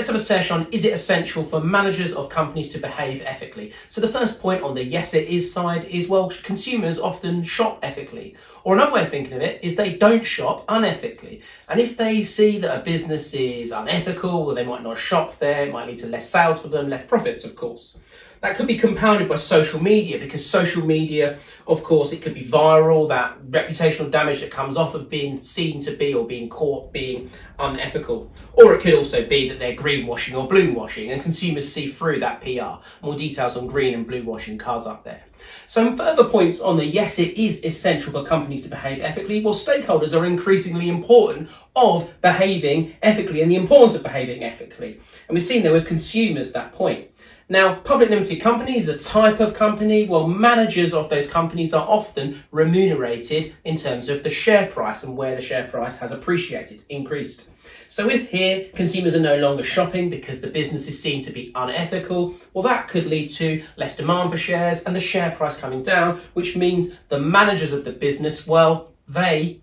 let's have a session on, is it essential for managers of companies to behave ethically? So the first point on the yes it is side is, well, consumers often shop ethically. Or another way of thinking of it is they don't shop unethically. And if they see that a business is unethical, well, they might not shop there. It might lead to less sales for them, less profits, of course. That could be compounded by social media, because social media, of course, it could be viral, that reputational damage that comes off of being seen to be or being caught being unethical. Or it could also be that they're greenwashing or bluewashing, and consumers see through that PR. More details on green and bluewashing cards up there. Some further points on the yes, it is essential for companies to behave ethically. Well, stakeholders are increasingly important of behaving ethically and the importance of behaving ethically. And we've seen there with consumers that point. Now, public limited companies, a type of company, well, managers of those companies are often remunerated in terms of the share price and where the share price has appreciated, increased. So if here consumers are no longer shopping because the business is seen to be unethical, well, that could lead to less demand for shares and the share price coming down, which means the managers of the business, well, they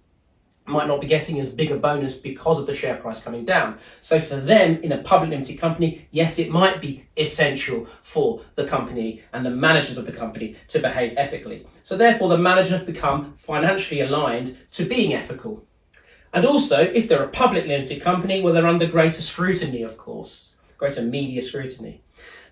might not be getting as big a bonus because of the share price coming down. So for them in a public limited company, yes, it might be essential for the company and the managers of the company to behave ethically. So therefore the managers have become financially aligned to being ethical. And also, if they're a public limited company, well, they're under greater scrutiny, of course, greater media scrutiny.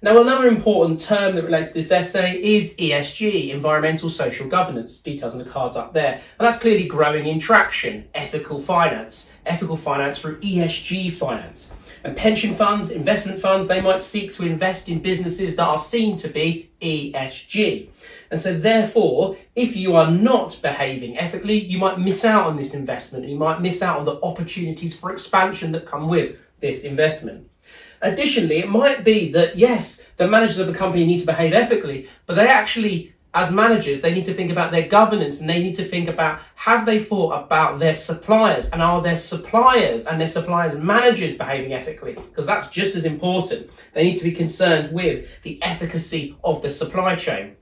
Now, another important term that relates to this essay is ESG, environmental social governance, details on the cards up there. And that's clearly growing in traction, ethical finance through ESG finance. And pension funds, investment funds, they might seek to invest in businesses that are seen to be ESG. And so therefore, if you are not behaving ethically, you might miss out on this investment. You might miss out on the opportunities for expansion that come with this investment. Additionally, it might be that, yes, the managers of the company need to behave ethically, but they actually, as managers, they need to think about their governance, and they need to think about, have they thought about their suppliers, and are their suppliers and their suppliers' managers behaving ethically? Because that's just as important. They need to be concerned with the efficacy of the supply chain.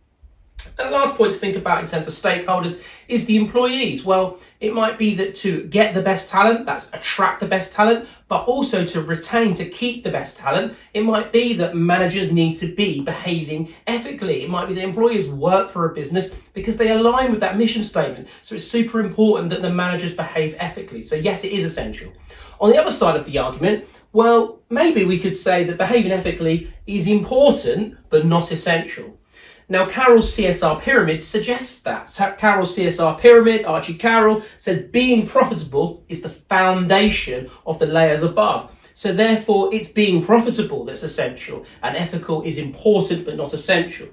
And the last point to think about in terms of stakeholders is the employees. Well, it might be that to get the best talent, that's attract the best talent, but also to retain, to keep the best talent, it might be that managers need to be behaving ethically. It might be that employees work for a business because they align with that mission statement. So it's super important that the managers behave ethically. So yes, it is essential. On the other side of the argument, well, maybe we could say that behaving ethically is important, but not essential. Now, Carroll's CSR pyramid suggests that. Carroll's CSR pyramid, Archie Carroll, says being profitable is the foundation of the layers above. So therefore, it's being profitable that's essential, and ethical is important but not essential.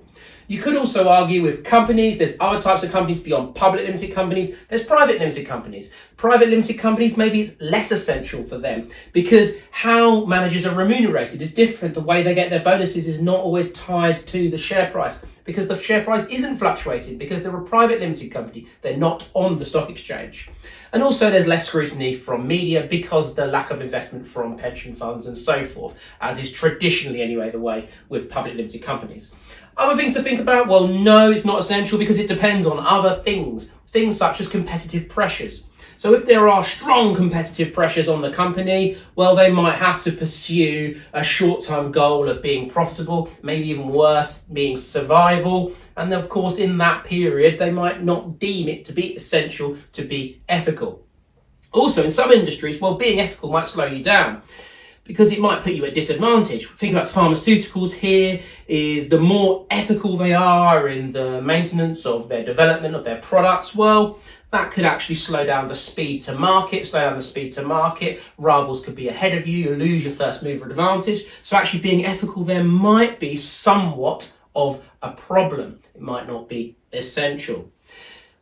You could also argue with companies, there's other types of companies beyond public limited companies, there's private limited companies. Private limited companies, maybe it's less essential for them because how managers are remunerated is different. The way they get their bonuses is not always tied to the share price because the share price isn't fluctuating because they're a private limited company. They're not on the stock exchange. And also there's less scrutiny from media because of the lack of investment from pension funds and so forth, as is traditionally anyway the way with public limited companies. Other things to think about? Well, no, it's not essential because it depends on other things such as competitive pressures. So if there are strong competitive pressures on the company, well, they might have to pursue a short-term goal of being profitable, maybe even worse, being survival. And of course, in that period, they might not deem it to be essential to be ethical. Also, in some industries, well, being ethical might slow you down, because it might put you at disadvantage. Think about pharmaceuticals here, is the more ethical they are in the maintenance of their development of their products, well, that could actually slow down the speed to market, Rivals could be ahead of you lose your first mover advantage. So actually being ethical there might be somewhat of a problem. It might not be essential.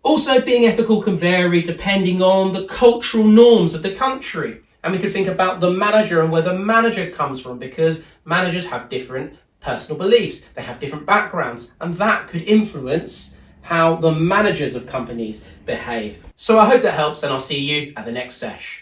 Also, being ethical can vary depending on the cultural norms of the country. And we could think about the manager and where the manager comes from, because managers have different personal beliefs, they have different backgrounds, and that could influence how the managers of companies behave. So I hope that helps, and I'll see you at the next sesh.